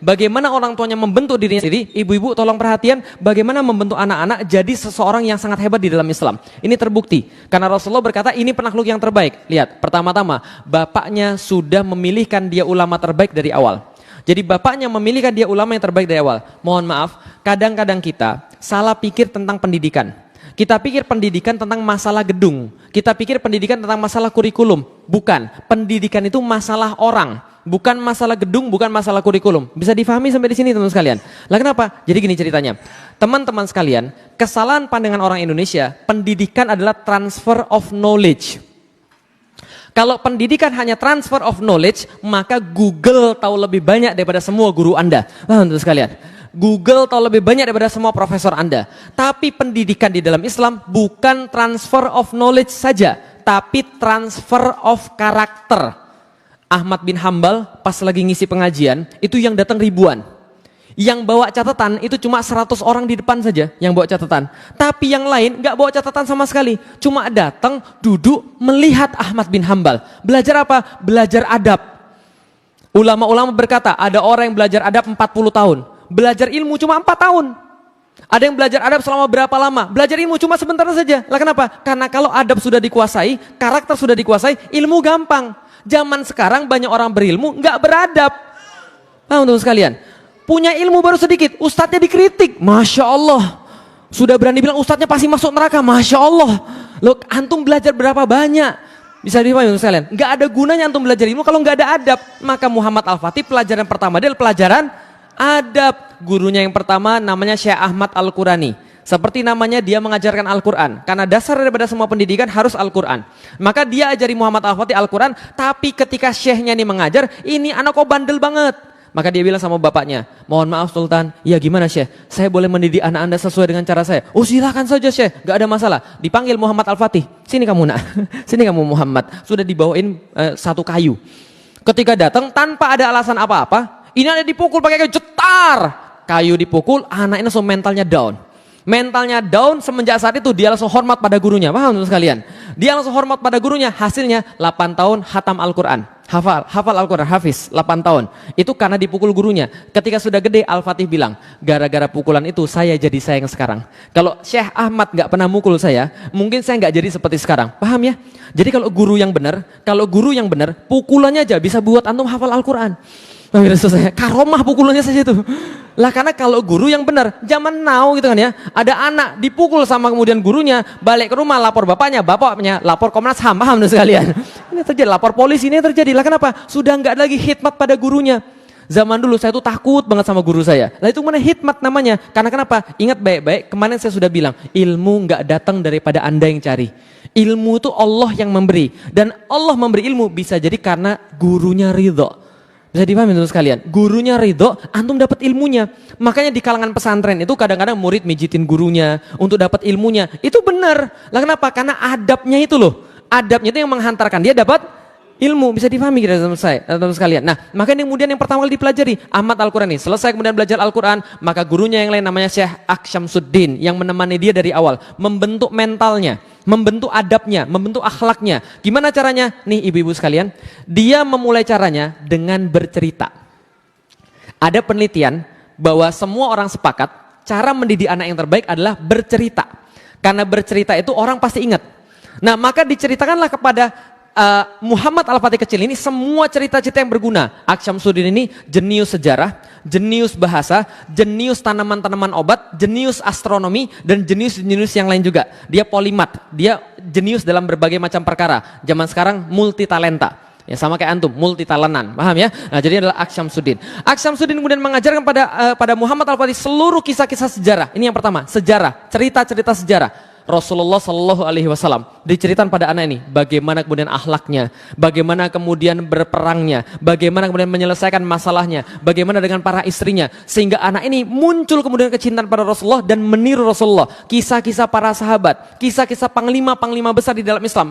Bagaimana orang tuanya membentuk dirinya sendiri. Ibu-ibu tolong perhatian bagaimana membentuk anak-anak jadi seseorang yang sangat hebat di dalam Islam. Ini terbukti karena Rasulullah berkata ini penakluk yang terbaik. Lihat, pertama-tama bapaknya sudah memilihkan dia ulama terbaik dari awal. Jadi bapaknya memilihkan dia ulama yang terbaik dari awal. Mohon maaf, kadang-kadang kita salah pikir tentang pendidikan. Kita pikir pendidikan tentang masalah gedung. Kita pikir pendidikan tentang masalah kurikulum. Bukan, pendidikan itu masalah orang. Bukan masalah gedung, bukan masalah kurikulum. Bisa difahami sampai di sini teman-teman sekalian. Lah kenapa? Jadi gini ceritanya. Teman-teman sekalian, kesalahan pandangan orang Indonesia, pendidikan adalah transfer of knowledge. Kalau pendidikan hanya transfer of knowledge, maka Google tahu lebih banyak daripada semua guru Anda. Wah, teman-teman sekalian. Google tahu lebih banyak daripada semua profesor Anda. Tapi pendidikan di dalam Islam bukan transfer of knowledge saja, tapi transfer of karakter. Ahmad bin Hambal pas lagi ngisi pengajian, itu yang datang ribuan. Yang bawa catatan itu cuma 100 orang di depan saja yang bawa catatan. Tapi yang lain gak bawa catatan sama sekali. Cuma datang, duduk, melihat Ahmad bin Hambal. Belajar apa? Belajar adab. Ulama-ulama berkata, ada orang yang belajar adab 40 tahun. Belajar ilmu cuma 4 tahun. Ada yang belajar adab selama berapa lama? Belajar ilmu cuma sebentar saja. Lah kenapa? Karena kalau adab sudah dikuasai, karakter sudah dikuasai, ilmu gampang. Zaman sekarang banyak orang berilmu nggak beradab. Paham teman sekalian? Punya ilmu baru sedikit, ustadznya dikritik. Masya Allah. Sudah berani bilang ustadznya pasti masuk neraka. Masya Allah. Loh, antum belajar berapa banyak? Bisa dipahami teman sekalian? Nggak ada gunanya antum belajar ilmu kalau nggak ada adab. Maka Muhammad Al-Fatih pelajaran pertama dia adalah pelajaran adab. Gurunya yang pertama namanya Syekh Ahmad Al-Qurani. Seperti namanya dia mengajarkan Al-Quran. Karena dasar daripada semua pendidikan harus Al-Quran. Maka dia ajari Muhammad Al-Fatih Al-Quran. Tapi ketika syekhnya ini mengajar, ini anak kok bandel banget. Maka dia bilang sama bapaknya, mohon maaf Sultan, ya gimana Syekh? Saya boleh mendidik anak anda sesuai dengan cara saya? Oh silakan saja Syekh, gak ada masalah. Dipanggil Muhammad Al-Fatih, sini kamu nak, sini kamu Muhammad. Sudah dibawain satu kayu. Ketika datang tanpa ada alasan apa-apa, ini ada dipukul pakai kayu, jetar. Kayu dipukul, anak ini langsung mentalnya down. Mentalnya down semenjak saat itu dia langsung hormat pada gurunya. Paham teman sekalian? Dia langsung hormat pada gurunya. Hasilnya 8 tahun hatam Al-Quran. Hafal Al-Quran, hafiz 8 tahun. Itu karena dipukul gurunya. Ketika sudah gede Al-Fatih bilang, gara-gara pukulan itu saya jadi sayang sekarang. Kalau Syekh Ahmad gak pernah mukul saya, mungkin saya gak jadi seperti sekarang. Paham ya? Jadi kalau guru yang benar, pukulannya aja bisa buat antum hafal Al-Quran. Saya karomah pukulannya saja itu. Lah karena kalau guru yang benar, zaman now gitu kan ya, ada anak dipukul sama kemudian gurunya, balik ke rumah lapor bapaknya lapor Komnas HAM, paham sekalian. Ini terjadi, lapor polisi ini terjadi. Lah kenapa? Sudah enggak lagi khidmat pada gurunya. Zaman dulu saya tuh takut banget sama guru saya. Lah itu mana khidmat namanya? Karena kenapa? Ingat baik-baik, kemarin saya sudah bilang, ilmu enggak datang daripada Anda yang cari. Ilmu itu Allah yang memberi, dan Allah memberi ilmu bisa jadi karena gurunya ridho. Bisa dipahami teman sekalian, gurunya ridho, antum dapat ilmunya. Makanya di kalangan pesantren itu kadang-kadang murid mijitin gurunya untuk dapat ilmunya. Itu benar. Lah kenapa? Karena adabnya itu loh. Adabnya itu yang menghantarkan dia dapat ilmu. Bisa dipahami kita teman sekalian. Nah, makanya kemudian yang pertama kali dipelajari Ahmad Al-Qurani. Selesai kemudian belajar Al-Quran, maka gurunya yang lain namanya Syekh Aksyamsuddin yang menemani dia dari awal, membentuk mentalnya, membentuk adabnya, membentuk akhlaknya. Gimana caranya? Nih ibu-ibu sekalian, dia memulai caranya dengan bercerita. Ada penelitian bahwa semua orang sepakat cara mendidik anak yang terbaik adalah bercerita. Karena bercerita itu orang pasti ingat. Nah, maka diceritakanlah kepada Muhammad Al-Fatih kecil ini semua cerita-cerita yang berguna. Aksyamsuddin ini jenius sejarah, jenius bahasa, jenius tanaman-tanaman obat, jenius astronomi, dan jenius-jenius yang lain juga. Dia polimat, dia jenius dalam berbagai macam perkara. Zaman sekarang multi talenta. Ya sama kayak antum, multi talentan. Paham ya? Nah, jadi adalah Aksyamsuddin. Aksyamsuddin kemudian mengajarkan pada Muhammad Al-Fatih seluruh kisah-kisah sejarah. Ini yang pertama, sejarah, cerita-cerita sejarah. Rasulullah Shallallahu Alaihi Wasallam diceritakan pada anak ini bagaimana kemudian akhlaknya, bagaimana kemudian berperangnya, bagaimana kemudian menyelesaikan masalahnya, bagaimana dengan para istrinya, sehingga anak ini muncul kemudian kecintaan pada Rasulullah dan meniru Rasulullah. Kisah-kisah para sahabat, kisah-kisah panglima-panglima besar di dalam Islam.